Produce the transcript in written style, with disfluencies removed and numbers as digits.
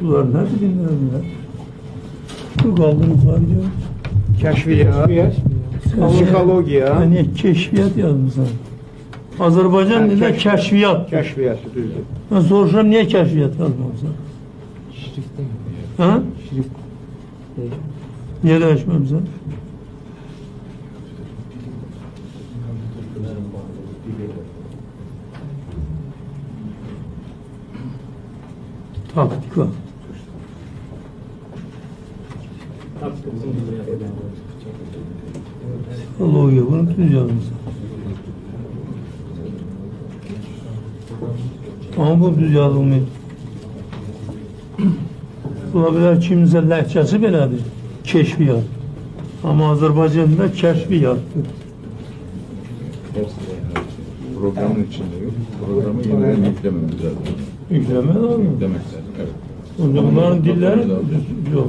Bunlar ne bilinler? Bu kaldırıp var diyor. Kəşfiyyat, psixologiya, Hani keşfiyat yazmışlar. Azerbaycan Ha, dilinde keşfiyat. kəşfiyyat düzdür. Ben soruşuram niye keşfiyat yazmamışlar? Ha? Niye değişmemişler? Taktik var. Psikologiya bunu düz yazmışlar. Ama bu düz yazılmıyor. Olabilir kimsə ləhcəsi belədir, keşfiyat. Ama Azerbaycan'da keşfiyattır. Programın içinde yok. Programı yeniden yüklememiz lazım. Yükleme lazım. Yüklemek lazım. Evet. Bunların dilleri yok.